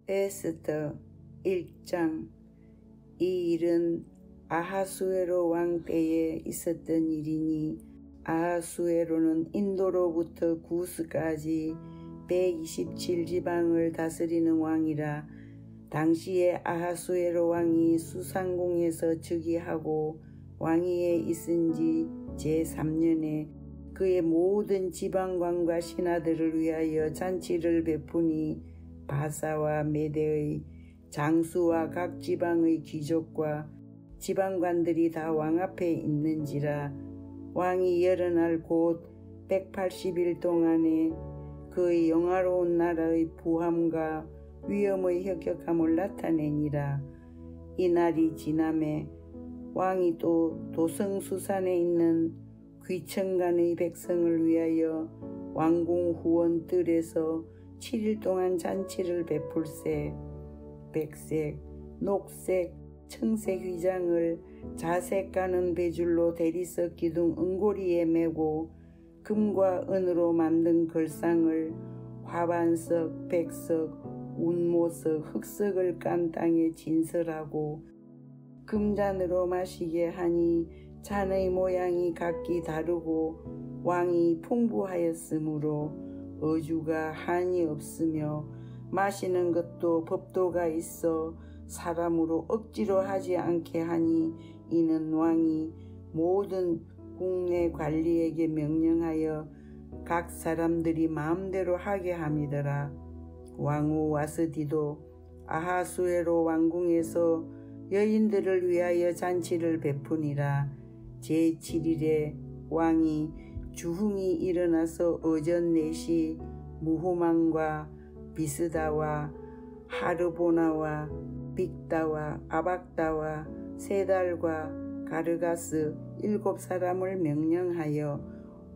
에스더 1장. 이 일은 아하수에로 왕 때에 있었던 일이니 아하수에로는 인도로부터 구스까지 127지방을 다스리는 왕이라. 당시에 아하수에로 왕이 수상궁에서 즉위하고 왕위에 있은 지 제3년에 그의 모든 지방관과 신하들을 위하여 잔치를 베푸니 바사와 메대의 장수와 각 지방의 귀족과 지방관들이 다 왕 앞에 있는지라. 왕이 여러 날 곧 180일 동안에 그의 영화로운 나라의 부함과 위엄의 혁혁함을 나타내니라. 이 날이 지남에 왕이 또 도성수산에 있는 귀천간의 백성을 위하여 왕궁 후원 뜰에서 7일 동안 잔치를 베풀세. 백색, 녹색, 청색 휘장을 자색 가는 배줄로 대리석 기둥 은고리에 메고 금과 은으로 만든 걸상을 화반석, 백석, 운모석, 흑석을 깐 땅에 진설하고 금잔으로 마시게 하니 잔의 모양이 각기 다르고 왕이 풍부하였으므로 어주가 한이 없으며 마시는 것도 법도가 있어 사람으로 억지로 하지 않게 하니 이는 왕이 모든 국내 관리에게 명령하여 각 사람들이 마음대로 하게 함이더라. 왕후 와스디도 아하수에로 왕궁에서 여인들을 위하여 잔치를 베푸니라. 제7일에 왕이 주흥이 일어나서 오전 4시 무후만과 비스다와 하르보나와 빅다와 아박다와 세달과 가르가스 7사람을 명령하여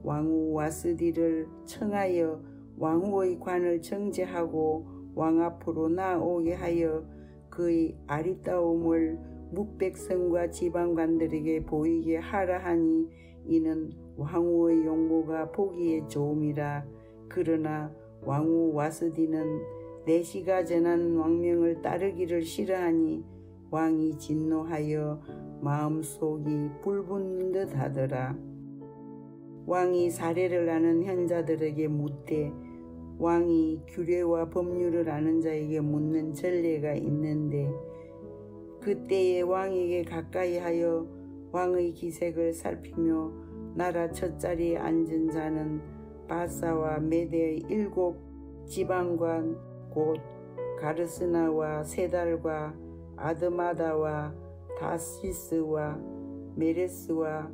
왕후 와스디를 청하여 왕후의 관을 정제하고 왕 앞으로 나오게 하여 그의 아리따움을 뭇백성과 지방관들에게 보이게 하라 하니 이는 왕후의 용모가 보기에 좋음이라. 그러나 왕후 와스디는 내시가 전하는 왕명을 따르기를 싫어하니 왕이 진노하여 마음속이 불붙는 듯 하더라. 왕이 사례를 아는 현자들에게 묻되 왕이 규례와 법률을 아는 자에게 묻는 전례가 있는데 그때에 왕에게 가까이 하여 왕의 기색을 살피며 나라 첫자리에 앉은 자는 바사와 메대의 7 지방관 곧 가르스나와 세달과 아드마다와 다시스와 메레스와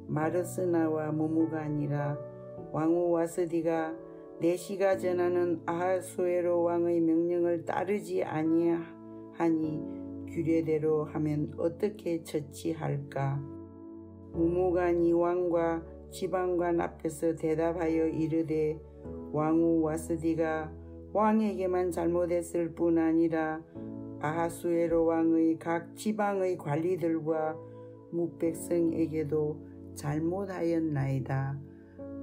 마르스나와 무무가니라. 왕후 와스디가 내시가 전하는 아하수에로 왕의 명령을 따르지 아니하니 규례대로 하면 어떻게 처치할까? 무무간이 왕과 지방관 앞에서 대답하여 이르되 왕후 와스디가 왕에게만 잘못했을 뿐 아니라 아하수에로 왕의 각 지방의 관리들과 뭇백성에게도 잘못하였나이다.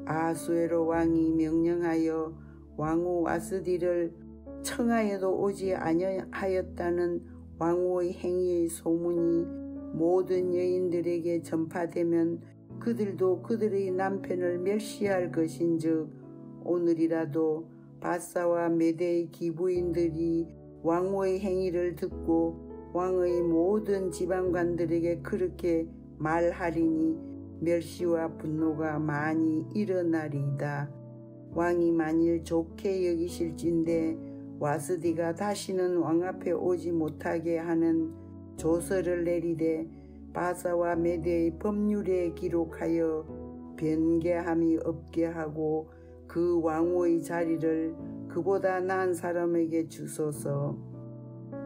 아하수에로 왕이 명령하여 왕후 와스디를 청하여도 오지 아니하였다는 왕후의 행위의 소문이 모든 여인들에게 전파되면 그들도 그들의 남편을 멸시할 것인즉 오늘이라도 바사와 메대의 기부인들이 왕후의 행위를 듣고 왕의 모든 지방관들에게 그렇게 말하리니 멸시와 분노가 많이 일어나리이다. 왕이 만일 좋게 여기실진대 와스디가 다시는 왕 앞에 오지 못하게 하는 조서를 내리되 바사와 메대의 법률에 기록하여 변개함이 없게 하고 그 왕후의 자리를 그보다 나은 사람에게 주소서.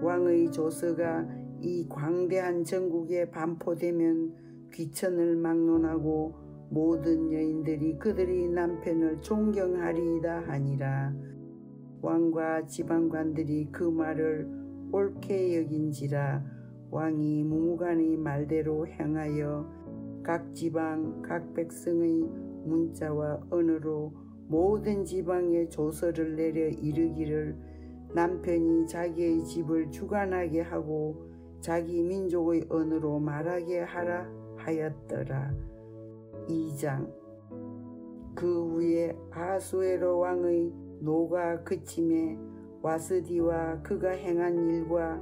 왕의 조서가 이 광대한 전국에 반포되면 귀천을 막론하고 모든 여인들이 그들의 남편을 존경하리이다 하니라. 왕과 지방관들이 그 말을 옳게 여긴지라. 왕이 무무간의 말대로 행하여 각 지방 각 백성의 문자와 언어로 모든 지방에 조서를 내려 이르기를 남편이 자기의 집을 주관하게 하고 자기 민족의 언어로 말하게 하라 하였더라. 2장. 그 후에 아하수에로 왕의 노가 그침에 와스디와 그가 행한 일과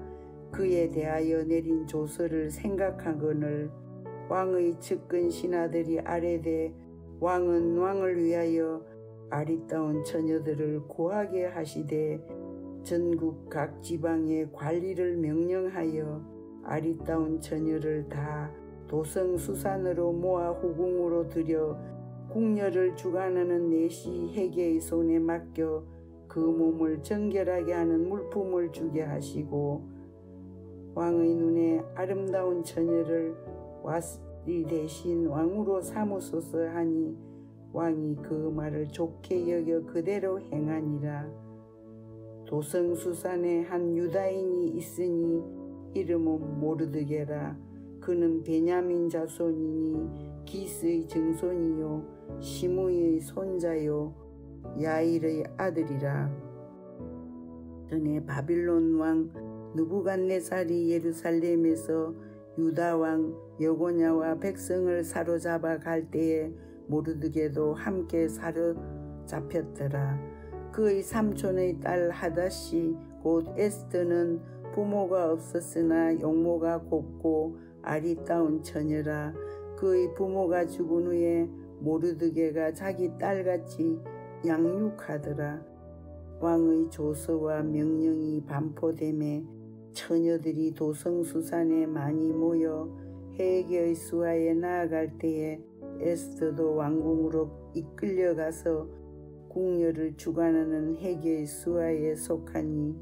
그에 대하여 내린 조서를 생각하거늘 왕의 측근 신하들이 아뢰되 왕은 왕을 위하여 아리따운 처녀들을 구하게 하시되 전국 각 지방의 관리를 명령하여 아리따운 처녀를 다 도성수산으로 모아 후궁으로 들여 궁녀를 주관하는 내시 헤게의 손에 맡겨 그 몸을 정결하게 하는 물품을 주게 하시고 왕의 눈에 아름다운 처녀를 와스디 대신 왕으로 삼으소서 하니 왕이 그 말을 좋게 여겨 그대로 행하니라. 도성수산에 한 유다인이 있으니 이름은 모르드게라. 그는 베냐민 자손이니 기스의 증손이요 시므이의 손자요 야일의 아들이라. 전에 바빌론 왕 느부갓네살이 예루살렘에서 유다 왕 여고냐와 백성을 사로잡아 갈 때에 모르드게도 함께 사로잡혔더라. 그의 삼촌의 딸 하닷시 곧 에스더는 부모가 없었으나 용모가 곱고 아리따운 처녀라. 그의 부모가 죽은 후에 모르드게가 자기 딸같이 양육하더라. 왕의 조서와 명령이 반포되매 처녀들이 도성수산에 많이 모여 헤게의 수하에 나아갈 때에 에스더도 왕궁으로 이끌려가서 궁녀를 주관하는 헤게의 수하에 속하니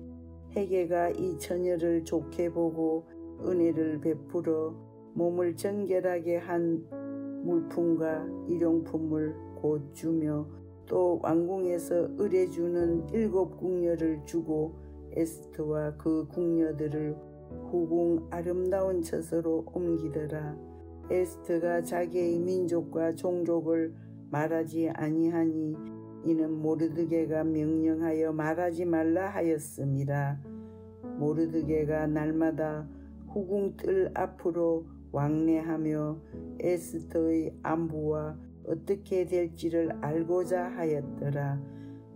헤게가 이 처녀를 좋게 보고 은혜를 베풀어 몸을 정결하게 한 물품과 일용품을 곧 주며 또 왕궁에서 의뢰주는 7 궁녀를 주고 에스더와 그 궁녀들을 후궁 아름다운 처소로 옮기더라. 에스더가 자기의 민족과 종족을 말하지 아니하니 이는 모르드게가 명령하여 말하지 말라 하였음이라. 모르드게가 날마다 후궁 뜰 앞으로 왕래하며 에스더의 안부와 어떻게 될지를 알고자 하였더라.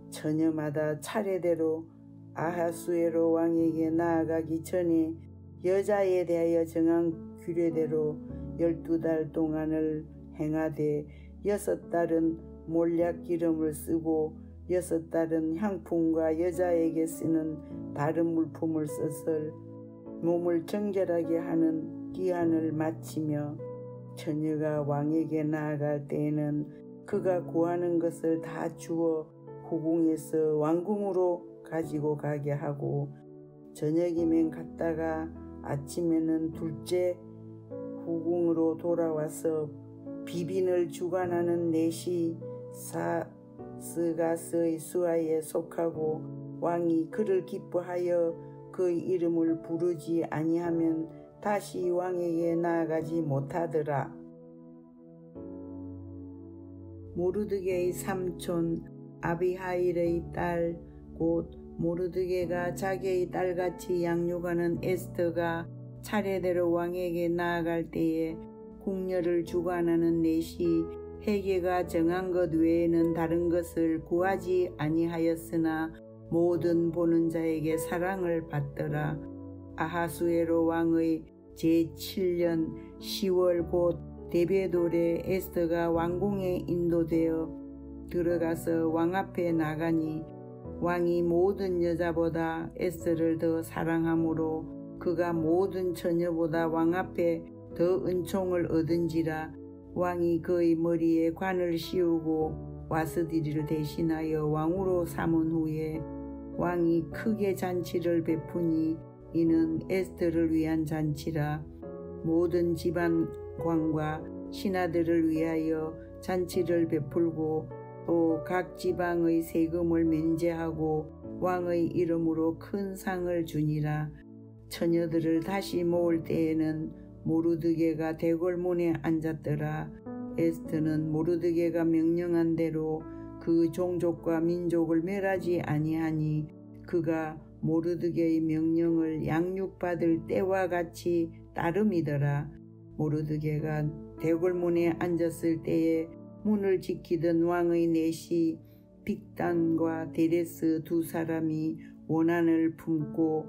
처녀마다 차례대로 아하수에로 왕에게 나아가기 전에 여자에 대하여 정한 규례대로 12달 동안을 행하되 6달은 몰약 기름을 쓰고 6달은 향품과 여자에게 쓰는 다른 물품을 써서 몸을 정결하게 하는 기한을 마치며 처녀가 왕에게 나아갈 때에는 그가 구하는 것을 다 주어 후궁에서 왕궁으로 가지고 가게 하고 저녁이면 갔다가 아침에는 둘째 후궁으로 돌아와서 비빈을 주관하는 내시 사스가스의 수하에 속하고 왕이 그를 기뻐하여 그의 이름을 부르지 아니하면 다시 왕에게 나아가지 못하더라. 모르드게의 삼촌 아비하일의 딸 곧 모르드게가 자기의 딸같이 양육하는 에스더가 차례대로 왕에게 나아갈 때에 궁녀를 주관하는 내시 헤게가 정한 것 외에는 다른 것을 구하지 아니하였으나 모든 보는 자에게 사랑을 받더라. 아하수에로 왕의 제7년 10월 곧 데베돌에 에스더가 왕궁에 인도되어 들어가서 왕 앞에 나가니 왕이 모든 여자보다 에스더를 더 사랑하므로 그가 모든 처녀보다 왕 앞에 더 은총을 얻은지라. 왕이 그의 머리에 관을 씌우고 와스디를 대신하여 왕으로 삼은 후에 왕이 크게 잔치를 베푸니 이는 에스더를 위한 잔치라. 모든 집안관과 신하들을 위하여 잔치를 베풀고 또 각 지방의 세금을 면제하고 왕의 이름으로 큰 상을 주니라. 처녀들을 다시 모을 때에는 모르드게가 대궐문에 앉았더라. 에스더는 모르드게가 명령한 대로 그 종족과 민족을 멸하지 아니하니 그가 모르드게의 명령을 양육받을 때와 같이 따름이더라. 모르드게가 대궐문에 앉았을 때에 문을 지키던 왕의 내시 빅단과 데레스 두 사람이 원한을 품고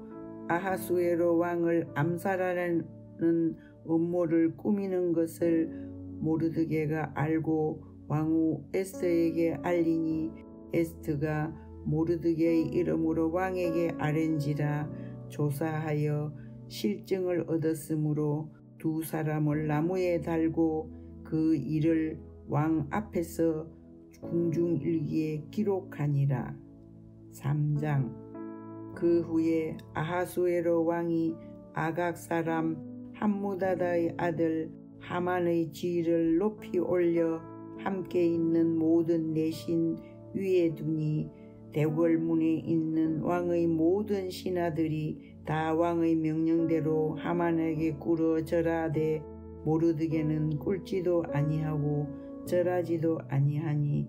아하수에로 왕을 암살하려는 음모를 꾸미는 것을 모르드게가 알고 왕후 에스더에게 알리니 에스더가 모르드게의 이름으로 왕에게 아뢰니라. 조사하여 실증을 얻었으므로 두 사람을 나무에 달고 그 일을 왕 앞에서 궁중일기에 기록하니라. 3장. 그 후에 아하수에로 왕이 아각 사람 함무다다의 아들 하만의 지위를 높이 올려 함께 있는 모든 내신 위에 두니 대궐문에 있는 왕의 모든 신하들이 다 왕의 명령대로 하만에게 꿇어 절하되 모르드게는 꿇지도 아니하고 절하지도 아니하니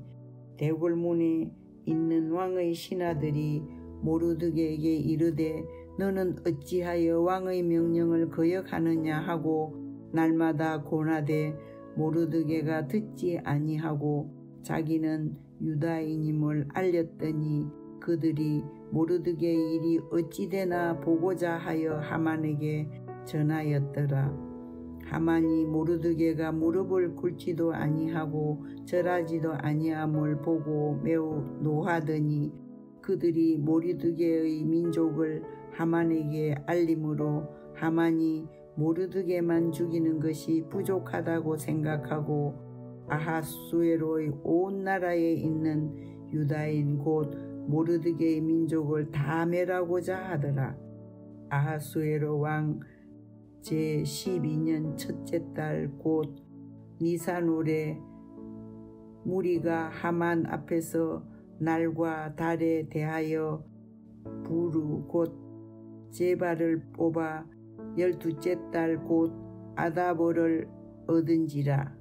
대궐문에 있는 왕의 신하들이 모르드게에게 이르되 너는 어찌하여 왕의 명령을 거역하느냐 하고 날마다 고나되 모르드게가 듣지 아니하고 자기는 유다인임을 알렸더니 그들이 모르드게의 일이 어찌되나 보고자 하여 하만에게 전하였더라. 하만이 모르드게가 무릎을 꿇지도 아니하고 절하지도 아니함을 보고 매우 노하더니 그들이 모르드게의 민족을 하만에게 알림으로 하만이 모르드게만 죽이는 것이 부족하다고 생각하고 아하수에로의 온 나라에 있는 유다인 곧 모르드게의 민족을 다 멸하고자 하더라. 아하수에로 왕 제12년 첫째 달 곧 니산월에 무리가 하만 앞에서 날과 달에 대하여 부르 곧 제발을 뽑아 12째 달 곧 아다볼을 얻은지라.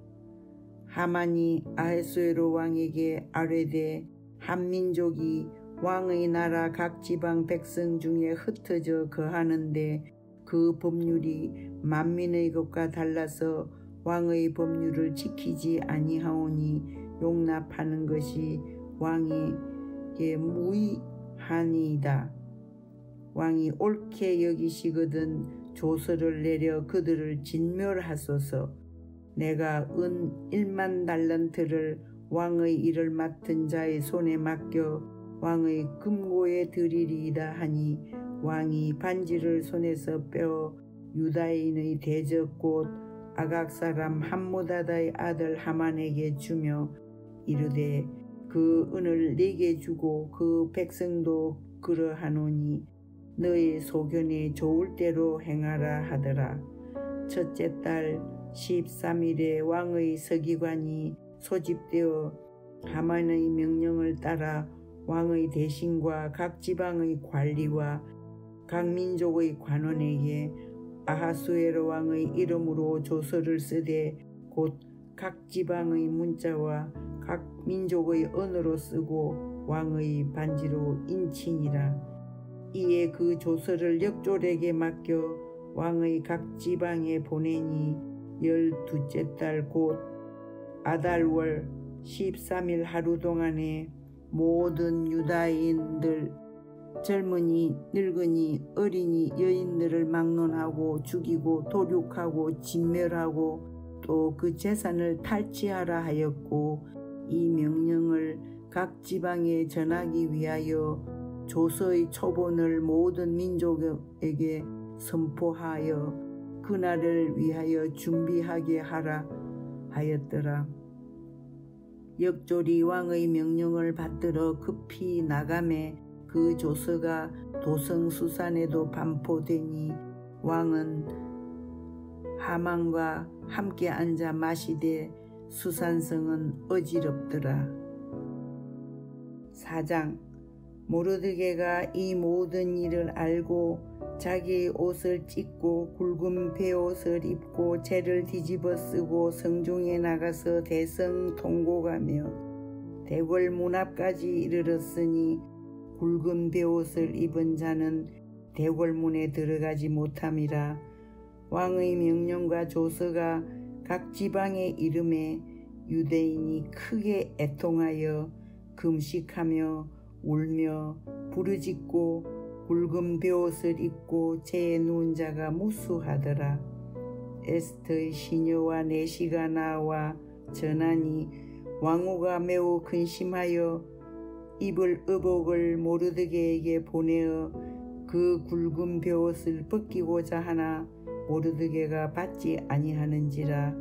하만이 아하수에로 왕에게 아뢰되 한 민족이 왕의 나라 각 지방 백성 중에 흩어져 거하는데 그 법률이 만민의 것과 달라서 왕의 법률을 지키지 아니하오니 용납하는 것이 왕에게 무의하니이다. 왕이 옳게 여기시거든 조서를 내려 그들을 진멸하소서. 내가 은 1만 달란트를 왕의 일을 맡은 자의 손에 맡겨 왕의 금고에 드리리이다 하니 왕이 반지를 손에서 빼어 유다인의 대적 곧 아각 사람 함무다다의 아들 하만에게 주며 이르되 그 은을 내게 주고 그 백성도 그러하노니 너의 소견에 좋을 대로 행하라 하더라. 첫째 달 13일에 왕의 서기관이 소집되어 하만의 명령을 따라 왕의 대신과 각 지방의 관리와 각 민족의 관원에게 아하수에로 왕의 이름으로 조서를 쓰되 곧 각 지방의 문자와 각 민족의 언어로 쓰고 왕의 반지로 인치니라. 이에 그 조서를 역졸에게 맡겨 왕의 각 지방에 보내니 12째 달 곧 아달월 13일 하루 동안에 모든 유다인들 젊은이 늙은이 어린이 여인들을 막론하고 죽이고 도륙하고 진멸하고 또 그 재산을 탈취하라 하였고 이 명령을 각 지방에 전하기 위하여 조서의 초본을 모든 민족에게 선포하여 그날을 위하여 준비하게 하라 하였더라. 역졸이 왕의 명령을 받들어 급히 나가매 그 조서가 도성수산에도 반포되니 왕은 하만과 함께 앉아 마시되 수산성은 어지럽더라. 4장. 모르드게가 이 모든 일을 알고 자기의 옷을 찢고 굵은 베옷을 입고 재를 뒤집어 쓰고 성중에 나가서 대성 통곡하며 대궐 문 앞까지 이르렀으니 굵은 베옷을 입은 자는 대궐문에 들어가지 못함이라. 왕의 명령과 조서가 각 지방에 이름에 유대인이 크게 애통하여 금식하며 울며 부르짖고 굵은 베옷을 입고 재에 누운 자가 무수하더라. 에스더의 시녀와 내시가 나와 전하니 왕후가 매우 근심하여 입을 의복을 모르드게에게 보내어 그 굵은 베옷을 벗기고자 하나 모르드게가 받지 아니하는지라.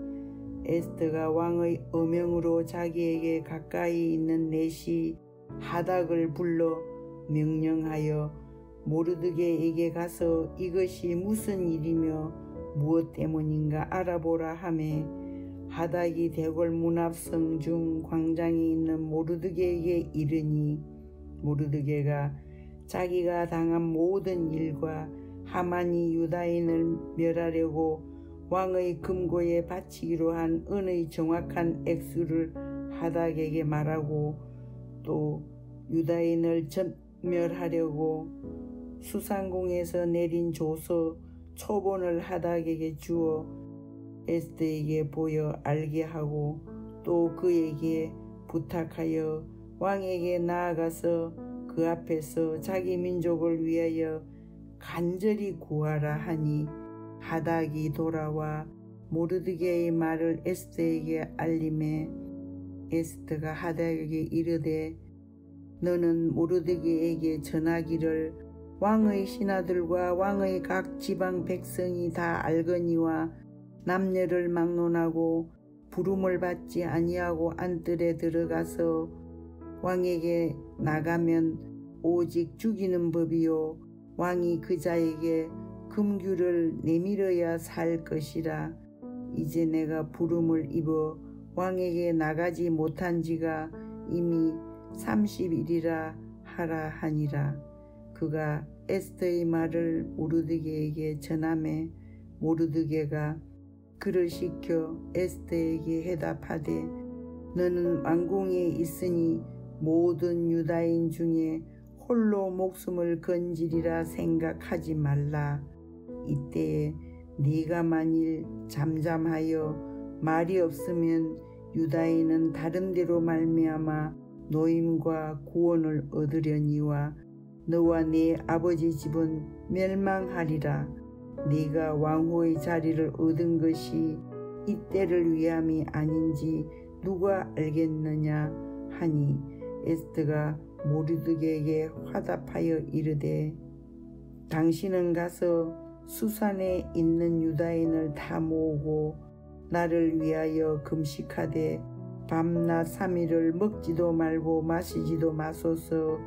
에스더가 왕의 어명으로 자기에게 가까이 있는 내시 하닥을 불러 명령하여 모르드게에게 가서 이것이 무슨 일이며 무엇 때문인가 알아보라 하매 하닥이 대궐 문 앞 성중 광장에 있는 모르드게에게 이르니 모르드게가 자기가 당한 모든 일과 하만이 유다인을 멸하려고 왕의 금고에 바치기로 한 은의 정확한 액수를 하닥에게 말하고 또 유다인을 전멸하려고 수상궁에서 내린 조서 초본을 하닥에게 주어 에스더에게 보여 알게 하고 또 그에게 부탁하여 왕에게 나아가서 그 앞에서 자기 민족을 위하여 간절히 구하라 하니 하닥이 돌아와 모르드게의 말을 에스더에게 알림해 에스더가 하닥에게 이르되 너는 모르드게에게 전하기를 왕의 신하들과 왕의 각 지방 백성이 다 알거니와 남녀를 막론하고 부름을 받지 아니하고 안뜰에 들어가서 왕에게 나가면 오직 죽이는 법이요 왕이 그 자에게 금규를 내밀어야 살 것이라. 이제 내가 부름을 입어 왕에게 나가지 못한 지가 이미 30일이라 하라 하니라. 그가 에스더의 말을 모르드게에게 전하매 모르드게가 그를 시켜 에스더에게 해답하되 너는 왕궁에 있으니 모든 유다인 중에 홀로 목숨을 건지리라 생각하지 말라. 이때에 네가 만일 잠잠하여 말이 없으면 유다인은 다른 데로 말미암아 노임과 구원을 얻으려니와 너와 네 아버지 집은 멸망하리라. 네가 왕후의 자리를 얻은 것이 이때를 위함이 아닌지 누가 알겠느냐 하니 에스더가 모르드게에게 화답하여 이르되 당신은 가서 수산에 있는 유다인을 다 모으고 나를 위하여 금식하되 밤낮 3일을 먹지도 말고 마시지도 마소서.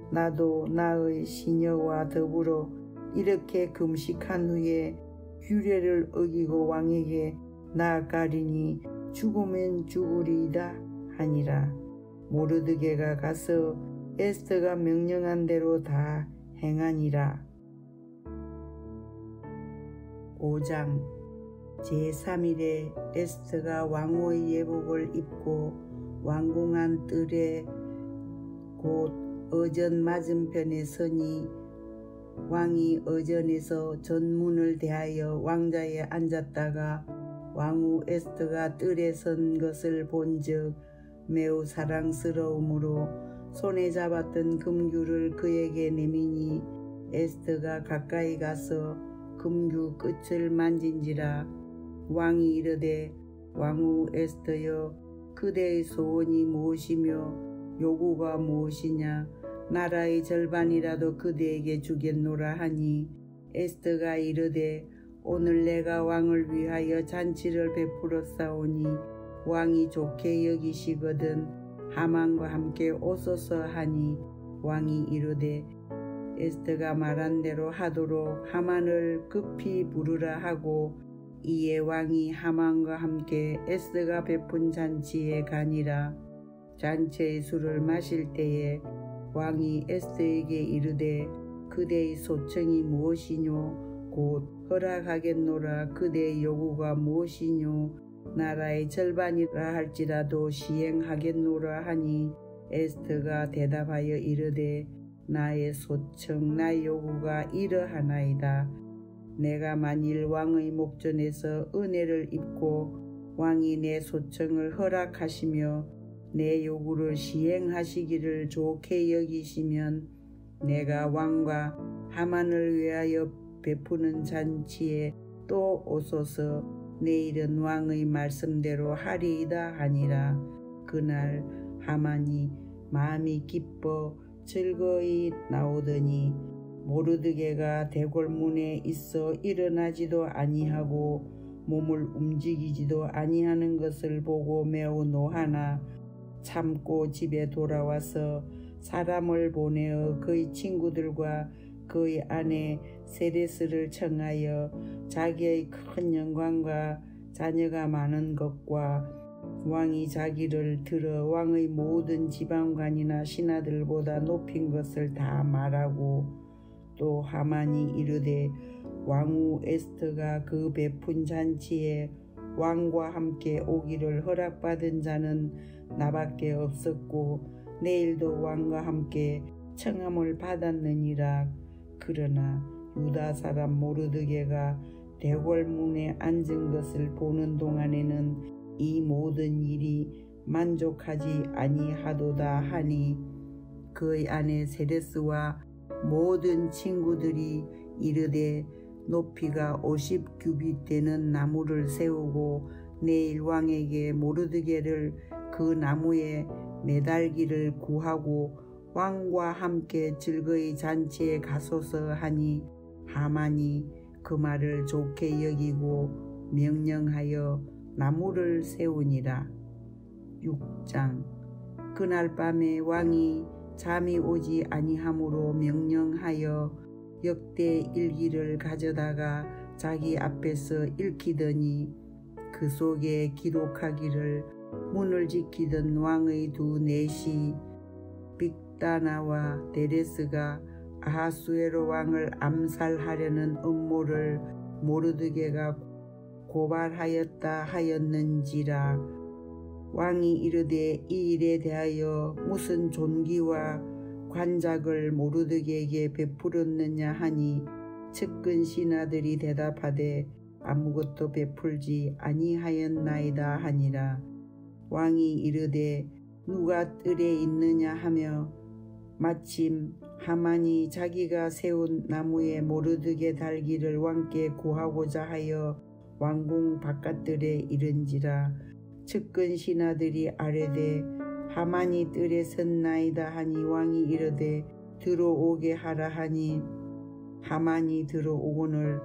나도 나의 시녀와 더불어 이렇게 금식한 후에 규례를 어기고 왕에게 나아가리니 죽으면 죽으리이다 하니라. 모르드게가 가서 에스더가 명령한 대로 다 행하니라. 5장 제3일에 에스더가 왕후의 예복을 입고 왕궁 안 뜰에 곧 어전 맞은편에 서니 왕이 어전에서 전문을 대하여 왕자에 앉았다가 왕후 에스더가 뜰에 선 것을 본즉 매우 사랑스러움으로 손에 잡았던 금규를 그에게 내미니 에스더가 가까이 가서 금규 끝을 만진지라. 왕이 이르되 왕후 에스더여 그대의 소원이 무엇이며 요구가 무엇이냐. 나라의 절반이라도 그대에게 주겠노라 하니 에스더가 이르되 오늘 내가 왕을 위하여 잔치를 베풀었사오니 왕이 좋게 여기시거든 하만과 함께 오소서 하니 왕이 이르되 에스더가 말한 대로 하도록 하만을 급히 부르라 하고 이에 왕이 하만과 함께 에스더가 베푼 잔치에 가니라. 잔치의 술을 마실 때에 왕이 에스더에게 이르되 그대의 소청이 무엇이뇨 곧 허락하겠노라. 그대의 요구가 무엇이뇨 나라의 절반이라 할지라도 시행하겠노라 하니 에스더가 대답하여 이르되 나의 소청 나의 요구가 이러하나이다. 내가 만일 왕의 목전에서 은혜를 입고 왕이 내 소청을 허락하시며 내 요구를 시행하시기를 좋게 여기시면 내가 왕과 하만을 위하여 베푸는 잔치에 또 오소서. 내일은 왕의 말씀대로 하리이다 하니라. 그날 하만이 마음이 기뻐 즐거이 나오더니 모르드게가 대궐문에 있어 일어나지도 아니하고 몸을 움직이지도 아니하는 것을 보고 매우 노하나 참고 집에 돌아와서 사람을 보내어 그의 친구들과 그의 아내 세레스를 청하여 자기의 큰 영광과 자녀가 많은 것과 왕이 자기를 들어 왕의 모든 지방관이나 신하들보다 높인 것을 다 말하고 또 하만이 이르되 왕후 에스더가 그 베푼 잔치에 왕과 함께 오기를 허락받은 자는 나밖에 없었고 내일도 왕과 함께 청함을 받았느니라. 그러나 유다 사람 모르드게가 대궐문에 앉은 것을 보는 동안에는 이 모든 일이 만족하지 아니하도다 하니 그의 아내 세레스와 모든 친구들이 이르되 높이가 50규빗 되는 나무를 세우고 내일 왕에게 모르드게를 그 나무에 매달기를 구하고 왕과 함께 즐거이 잔치에 가소서 하니 하만이 그 말을 좋게 여기고 명령하여 나무를 세우니라. 6장. 그날 밤에 왕이 잠이 오지 아니하므로 명령하여 역대 일기를 가져다가 자기 앞에서 읽히더니 그 속에 기록하기를 문을 지키던 왕의 두 내시 빅다나와 데레스가 아하수에로 왕을 암살하려는 음모를 모르드게가 고발하였다 하였는지라. 왕이 이르되 이 일에 대하여 무슨 존귀와 관작을 모르드게에게 베풀었느냐 하니 측근 신하들이 대답하되 아무것도 베풀지 아니하였나이다 하니라. 왕이 이르되 누가 뜰에 있느냐 하며 마침 하만이 자기가 세운 나무에 모르드게 달기를 왕께 구하고자 하여 왕궁 바깥들에 이른지라. 측근 신하들이 아뢰되 하만이 뜰에 섰나이다 하니 왕이 이르되 들어오게 하라 하니 하만이 들어오거늘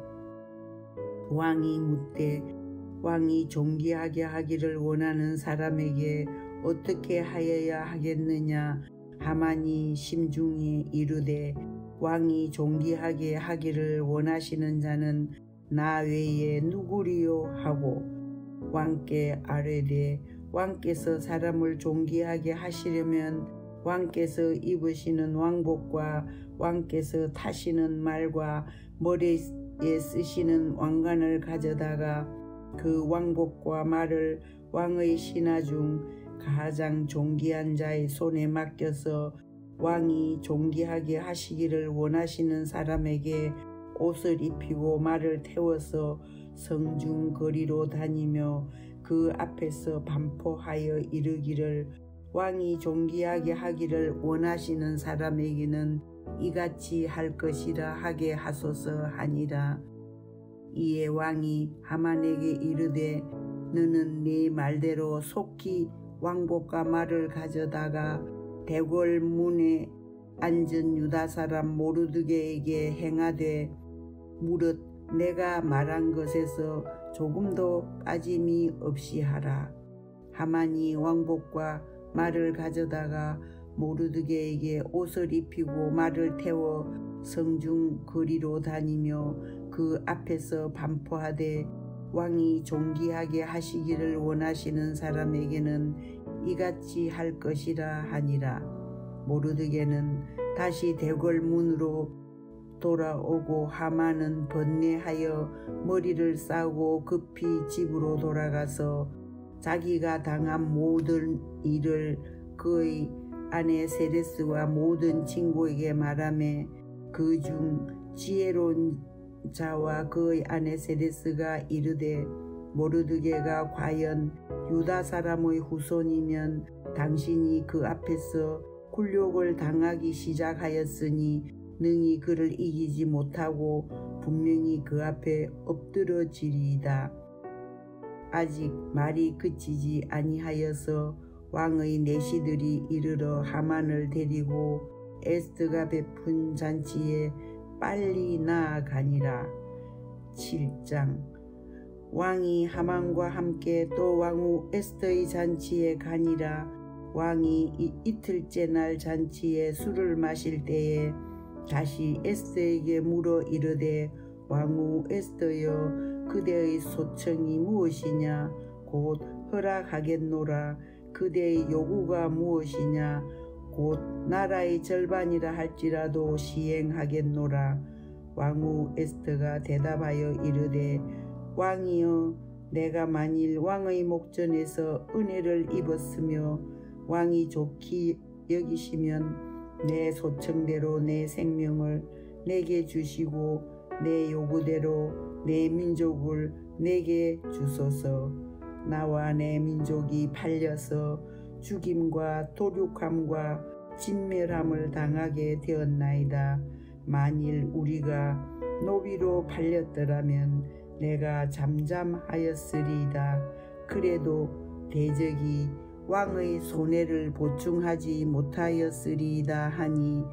왕이 묻되 왕이 존귀하게 하기를 원하는 사람에게 어떻게 하여야 하겠느냐. 하만이 심중에 이르되 왕이 존귀하게 하기를 원하시는 자는 나 외에 누구리요 하고 왕께 아뢰되 왕께서 사람을 존귀하게 하시려면 왕께서 입으시는 왕복과 왕께서 타시는 말과 머리에 쓰시는 왕관을 가져다가 그 왕복과 말을 왕의 신하 중 가장 존귀한 자의 손에 맡겨서 왕이 존귀하게 하시기를 원하시는 사람에게 옷을 입히고 말을 태워서 성중 거리로 다니며 그 앞에서 반포하여 이르기를 왕이 존귀하게 하기를 원하시는 사람에게는 이같이 할 것이라 하게 하소서 하니라. 이에 왕이 하만에게 이르되 너는 네 말대로 속히 왕복과 말을 가져다가 대궐 문에 앉은 유다 사람 모르드게에게 행하되 무릇 내가 말한 것에서 조금도 빠짐이 없이 하라. 하만이 왕복과 말을 가져다가 모르드게에게 옷을 입히고 말을 태워 성중 거리로 다니며 그 앞에서 반포하되 왕이 존귀하게 하시기를 원하시는 사람에게는 이같이 할 것이라 하니라. 모르드게는 다시 대궐 문으로 돌아오고 하만은 번뇌하여 머리를 싸고 급히 집으로 돌아가서 자기가 당한 모든 일을 그의 아내 세레스와 모든 친구에게 말하매 그 중 지혜로운 자와 그의 아내 세레스가 이르되 모르드게가 과연 유다 사람의 후손이면 당신이 그 앞에서 굴욕을 당하기 시작하였으니 능히 그를 이기지 못하고 분명히 그 앞에 엎드러지리이다. 아직 말이 그치지 아니하여서 왕의 내시들이 이르러 하만을 데리고 에스더가 베푼 잔치에 빨리 나아가니라. 7장. 왕이 하만과 함께 또 왕후 에스더의 잔치에 가니라. 왕이 이틀째 날 잔치에 술을 마실 때에 다시 에스더에게 물어 이르되 왕후 에스더여 그대의 소청이 무엇이냐 곧 허락하겠노라. 그대의 요구가 무엇이냐 곧 나라의 절반이라 할지라도 시행하겠노라. 왕후 에스더가 대답하여 이르되 왕이여 내가 만일 왕의 목전에서 은혜를 입었으며 왕이 좋게 여기시면 내 소청대로 내 생명을 내게 주시고 내 요구대로 내 민족을 내게 주소서. 나와 내 민족이 팔려서 죽임과 도륙함과 진멸함을 당하게 되었나이다. 만일 우리가 노비로 팔렸더라면 내가 잠잠하였으리이다. 그래도 대적이 왕의 손해를 보충하지 못하였으리이다 하니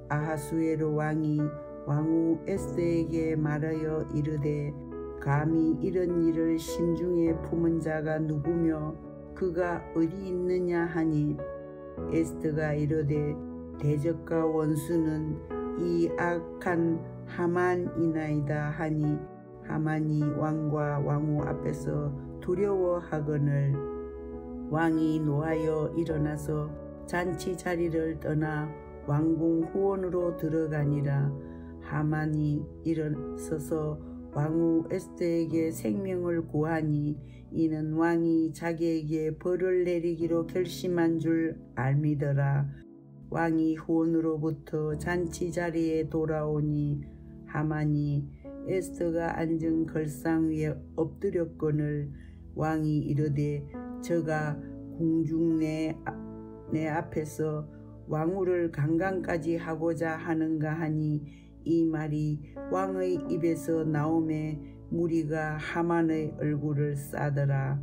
아하수에로 왕이 왕후 에스더에게 말하여 이르되 감히 이런 일을 심중에 품은 자가 누구며 그가 어디 있느냐 하니 에스더가 이르되 대적과 원수는 이 악한 하만이나이다 하니 하만이 왕과 왕후 앞에서 두려워하거늘 왕이 노하여 일어나서 잔치 자리를 떠나 왕궁 후원으로 들어가니라. 하만이 일어서서 왕후 에스더에게 생명을 구하니 이는 왕이 자기에게 벌을 내리기로 결심한 줄 알미더라. 왕이 후원으로부터 잔치 자리에 돌아오니 하만이 에스더가 앉은 걸상 위에 엎드렸거늘 왕이 이르되 저가 궁중 내 앞에서 왕후를 강간까지 하고자 하는가 하니 이 말이 왕의 입에서 나오매 무리가 하만의 얼굴을 싸더라.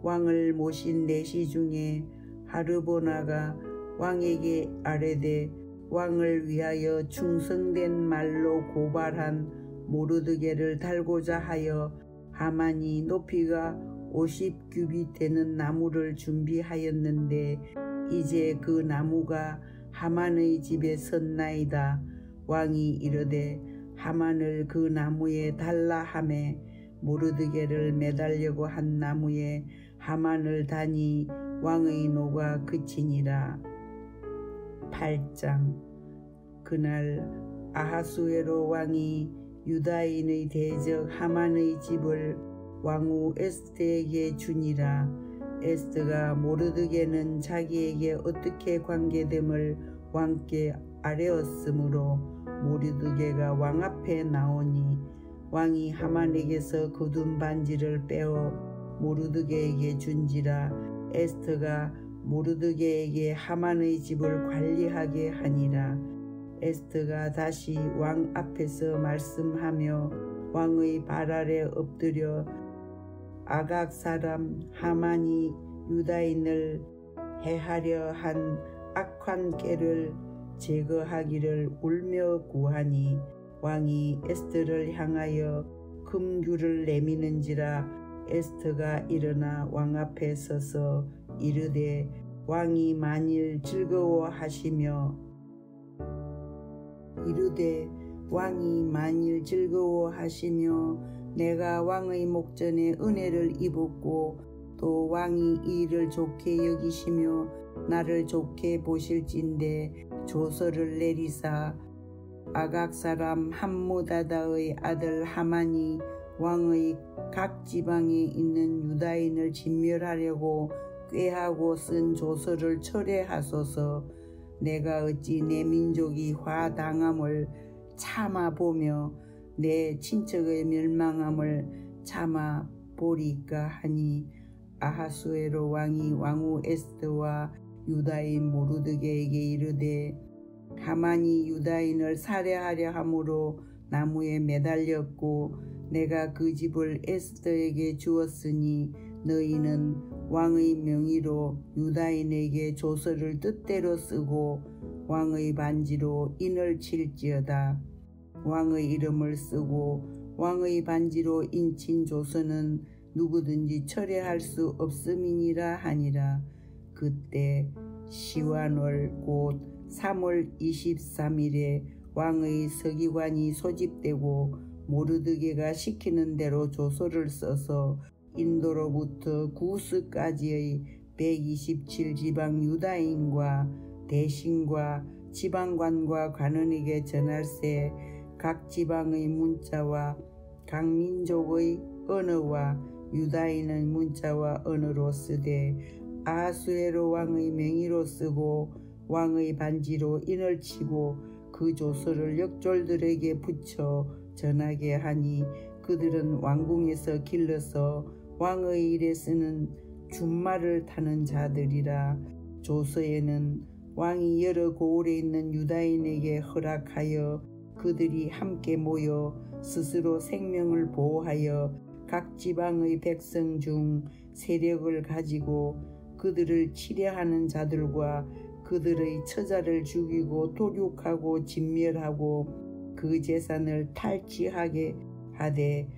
왕을 모신 내시 중에 하르보나가 왕에게 아뢰되 왕을 위하여 충성된 말로 고발한 모르드게를 달고자 하여 하만이 높이가 50규빗 되는 나무를 준비하였는데 이제 그 나무가 하만의 집에 섰나이다. 왕이 이르되 하만을 그 나무에 달라 하매 모르드게를 매달려고 한 나무에 하만을 다니 왕의 노가 그치니라. 8장. 그날 아하수에로 왕이 유다인의 대적 하만의 집을 왕후 에스더에게 주니라. 에스더가 모르드게는 자기에게 어떻게 관계됨을 왕께 아뢰었으므로 모르드게가 왕 앞에 나오니 왕이 하만에게서 거둔 반지를 빼어 모르드게에게 준지라. 에스더가 모르드게에게 하만의 집을 관리하게 하니라. 에스더가 다시 왕 앞에서 말씀하며 왕의 발 아래 엎드려 아각 사람 하만이 유다인을 해하려 한 악한 꾀를 제거하기를 울며 구하니 왕이 에스더를 향하여 금규를 내미는지라. 에스더가 일어나 왕 앞에 서서 이르되 왕이 만일 즐거워하시며 내가 왕의 목전에 은혜를 입었고 또 왕이 이 일을 좋게 여기시며 나를 좋게 보실진대 조서를 내리사 아각 사람 함무다다의 아들 하만이 왕의 각 지방에 있는 유다인을 진멸하려고 꾀하고 쓴 조서를 철회하소서. 내가 어찌 내 민족이 화당함을 참아보며 내 친척의 멸망함을 참아보리까 하니 아하수에로 왕이 왕후 에스더와 유다인 모르드게에게 이르되 하만이 유다인을 살해하려 함으로 나무에 매달렸고 내가 그 집을 에스더에게 주었으니 너희는 왕의 명의로 유다인에게 조서를 뜻대로 쓰고 왕의 반지로 인을 칠지어다. 왕의 이름을 쓰고 왕의 반지로 인친 조서는 누구든지 철회할 수 없음이니라 하니라. 그때 시완월 곧 3월 23일에 왕의 서기관이 소집되고 모르드게가 시키는 대로 조서를 써서 인도로부터 구스까지의 127지방 유다인과 대신과 지방관과 관원에게 전할세. 각 지방의 문자와 각 민족의 언어와 유다인의 문자와 언어로 쓰되 아하수에로 왕의 명의로 쓰고 왕의 반지로 인을 치고 그 조서를 역졸들에게 붙여 전하게 하니 그들은 왕궁에서 길러서 왕의 일에 쓰는 준말을 타는 자들이라. 조서에는 왕이 여러 고을에 있는 유다인에게 허락하여 그들이 함께 모여 스스로 생명을 보호하여 각 지방의 백성 중 세력을 가지고 그들을 치려하는 자들과 그들의 처자를 죽이고 도륙하고 진멸하고 그 재산을 탈취하게 하되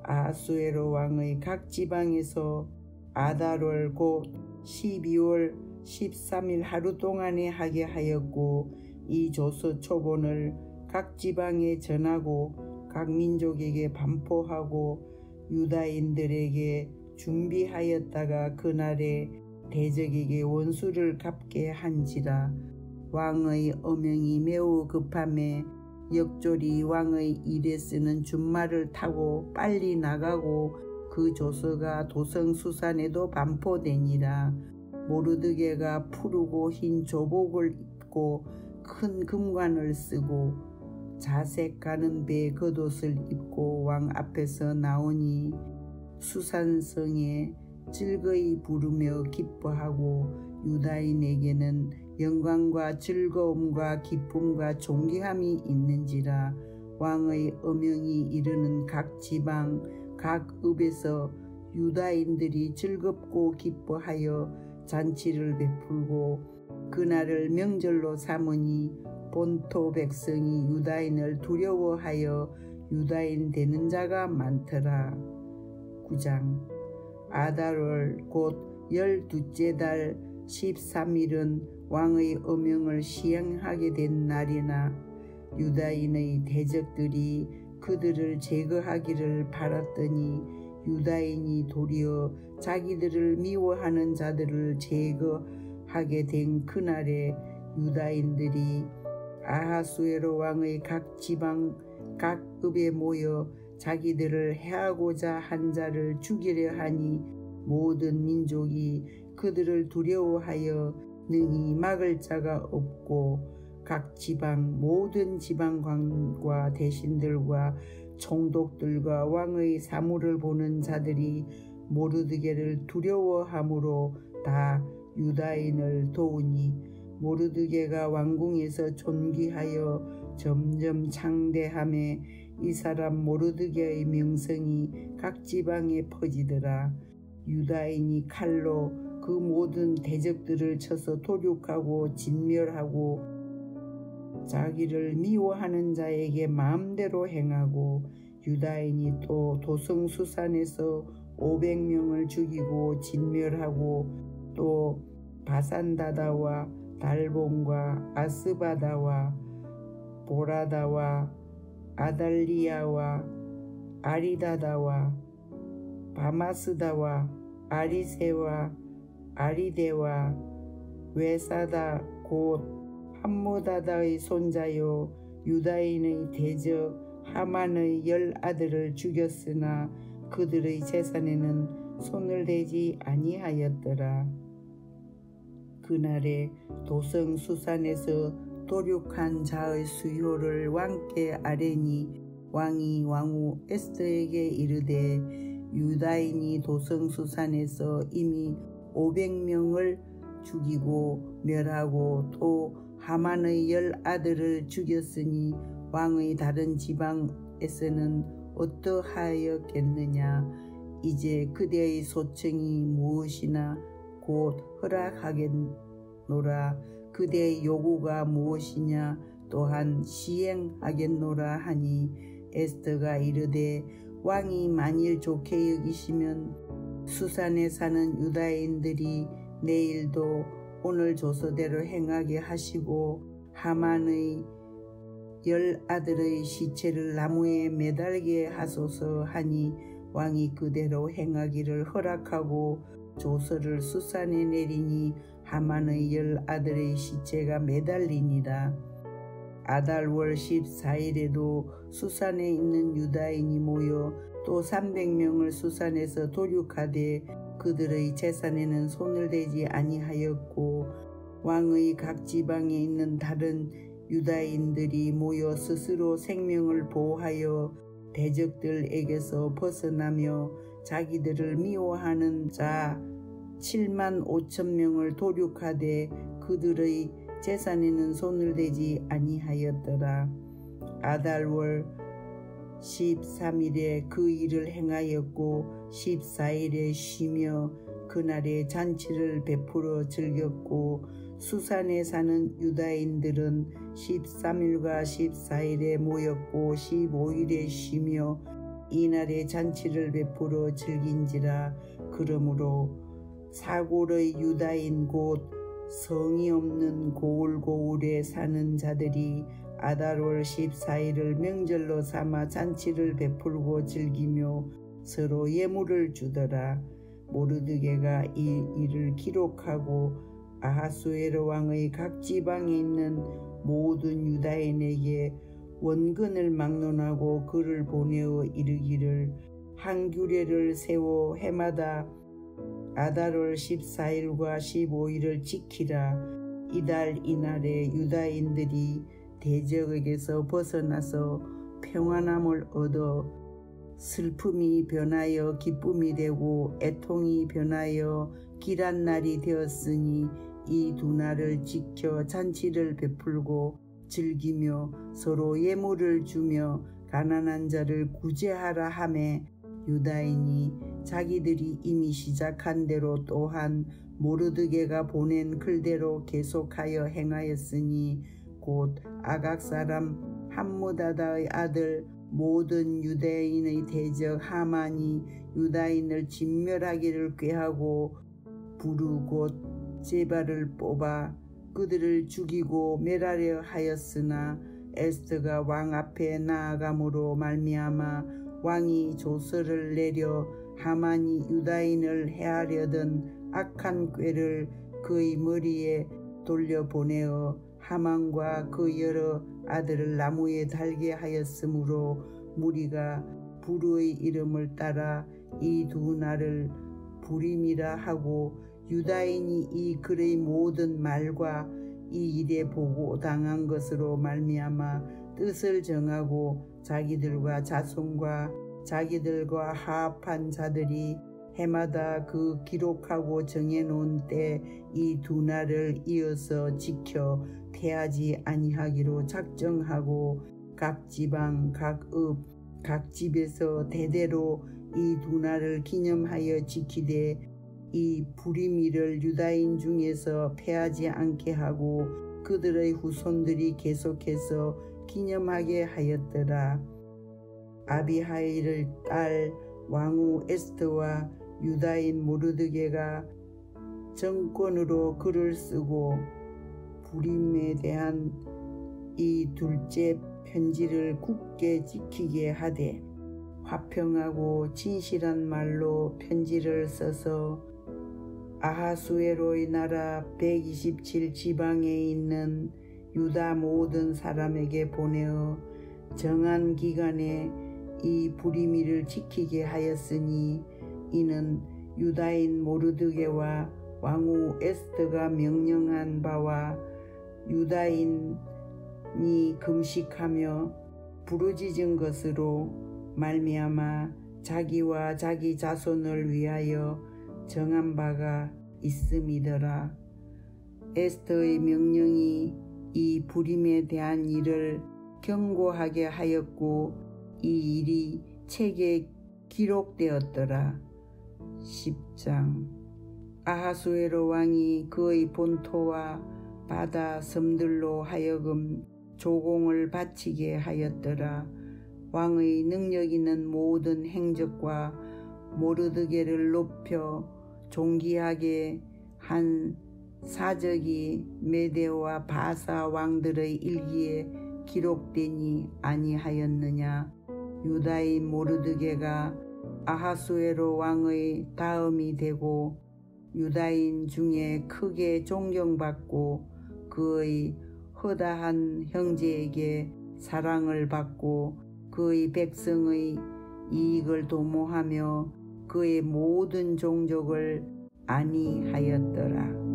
아하수에로 왕의 각 지방에서 아달월 곧 12월 13일 하루 동안에 하게 하였고 이 조서 초본을 각 지방에 전하고 각 민족에게 반포하고 유다인들에게 준비하였다가 그날에 대적에게 원수를 갚게 한지라. 왕의 어명이 매우 급함에 역졸이 왕의 일에 쓰는 준말을 타고 빨리 나가고 그 조서가 도성수산에도 반포되니라. 모르드게가 푸르고 흰 조복을 입고 큰 금관을 쓰고 자색 가는 배 겉옷을 입고 왕 앞에서 나오니 수산성에 즐거이 부르며 기뻐하고 유다인에게는 영광과 즐거움과 기쁨과 존귀함이 있는지라. 왕의 어명이 이르는 각 지방 각 읍에서 유다인들이 즐겁고 기뻐하여 잔치를 베풀고 그날을 명절로 삼으니 본토 백성이 유다인을 두려워하여 유다인 되는 자가 많더라. 9장 아달월 곧 12째 달 13일은 왕의 어명을 시행하게 된 날이나 유다인의 대적들이 그들을 제거하기를 바랐더니 유다인이 도리어 자기들을 미워하는 자들을 제거하게 된 그날에 유다인들이 아하수에로 왕의 각 지방 각 읍에 모여 자기들을 해하고자 한 자를 죽이려 하니 모든 민족이 그들을 두려워하여 능히 막을 자가 없고 각 지방 모든 지방관과 대신들과 총독들과 왕의 사물을 보는 자들이 모르드게를 두려워함으로 다 유다인을 도우니 모르드게가 왕궁에서 존귀하여 점점 창대함에 이 사람 모르드게의 명성이 각 지방에 퍼지더라. 유다인이 칼로 그 모든 대적들을 쳐서 도륙하고 진멸하고 자기를 미워하는 자에게 마음대로 행하고 유다인이 또 도성수산에서 500명을 죽이고 진멸하고 또 바산다다와 달본과 아스바다와 보라다와 아달리아와 아리다다와 바마스다와 아리세와 아리데와 외사다 곧 함무다다의 손자요 유다인의 대적 하만의 10아들을 죽였으나 그들의 재산에는 손을 대지 아니하였더라. 그날에 도성 수산에서 도륙한 자의 수효를 왕께 아뢰니 왕이 왕후 에스더에게 이르되 유다인이 도성 수산에서 이미 500명을 죽이고 멸하고 또 하만의 10아들을 죽였으니 왕의 다른 지방에서는 어떠하였겠느냐. 이제 그대의 소청이 무엇이나 곧 허락하겠노라. 그대의 요구가 무엇이냐 또한 시행하겠노라 하니 에스더가 이르되 왕이 만일 좋게 여기시면 수산에 사는 유다인들이 내일도 오늘 조서대로 행하게 하시고 하만의 10아들의 시체를 나무에 매달게 하소서 하니 왕이 그대로 행하기를 허락하고 조서를 수산에 내리니 하만의 10아들의 시체가 매달리니라. 아달월 14일에도 수산에 있는 유다인이 모여 또 300명을 수산에서 도륙하되 그들의 재산에는 손을 대지 아니하였고 왕의 각 지방에 있는 다른 유다인들이 모여 스스로 생명을 보호하여 대적들에게서 벗어나며 자기들을 미워하는 자 7만 5천 명을 도륙하되 그들의 재산에는 손을 대지 아니하였더라. 아달월 13일에 그 일을 행하였고 14일에 쉬며 그날에 잔치를 베풀어 즐겼고 수산에 사는 유다인들은 13일과 14일에 모였고 15일에 쉬며 이날에 잔치를 베풀어 즐긴지라. 그러므로 사골의 유다인 곧 성이 없는 고울고울에 사는 자들이 아달월 14일을 명절로 삼아 잔치를 베풀고 즐기며 서로 예물을 주더라. 모르드게가 이 일을 기록하고 아하수에로 왕의 각 지방에 있는 모든 유다인에게 원근을 막론하고 글을 보내어 이르기를 한 규례를 세워 해마다 아달월 14일과 15일을 지키라. 이달 이날에 유다인들이 대적에게서 벗어나서 평안함을 얻어 슬픔이 변하여 기쁨이 되고 애통이 변하여 길한 날이 되었으니 이 두 날을 지켜 잔치를 베풀고 즐기며 서로 예물을 주며 가난한 자를 구제하라 하매 유다인이 자기들이 이미 시작한 대로 또한 모르드게가 보낸 글대로 계속하여 행하였으니 곧 아각 사람 함무다다의 아들 모든 유다인의 대적 하만이 유다인을 진멸하기를 꾀하고 부르 곧 제발을 뽑아 그들을 죽이고 멸하려 하였으나 에스더가 왕 앞에 나아감으로 말미암아 왕이 조서를 내려 하만이 유다인을 해하려던 악한 꾀를 그의 머리에 돌려보내어 하만과 그 여러 아들을 나무에 달게 하였으므로 무리가 부르의 이름을 따라 이 두 날을 부림이라 하고 유다인이 이 글의 모든 말과 이 일에 보고 당한 것으로 말미암아 뜻을 정하고 자기들과 자손과 자기들과 하합한 자들이 해마다 그 기록하고 정해놓은 때 이 두 날을 이어서 지켜 패하지 아니하기로 작정하고 각 지방 각 읍 각 집에서 대대로 이 두 날을 기념하여 지키되 이 부림일을 유다인 중에서 패하지 않게 하고 그들의 후손들이 계속해서 기념하게 하였더라. 아비하일의 딸 왕후 에스더와 유다인 모르드게가 정권으로 글을 쓰고 부림에 대한 이 둘째 편지를 굳게 지키게 하되 화평하고 진실한 말로 편지를 써서 아하수에로의 나라 127지방에 있는 유다 모든 사람에게 보내어 정한 기간에 이 부림일을 지키게 하였으니 이는 유다인 모르드게와 왕후 에스더가 명령한 바와 유다인이 금식하며 부르짖은 것으로 말미암아 자기와 자기 자손을 위하여 정한 바가 있음이더라. 에스더의 명령이 이 불임에 대한 일을 경고하게 하였고 이 일이 책에 기록되었더라. 10장. 아하수에로 왕이 그의 본토와 바다 섬들로 하여금 조공을 바치게 하였더라. 왕의 능력 있는 모든 행적과 모르드게를 높여 존귀하게 한 사적이 메대와 바사 왕들의 일기에 기록되니 아니하였느냐. 유다인 모르드게가 아하수에로 왕의 다음이 되고 유다인 중에 크게 존경받고 그의 허다한 형제에게 사랑을 받고 그의 백성의 이익을 도모하며 그의 모든 종족을 안위하였더라.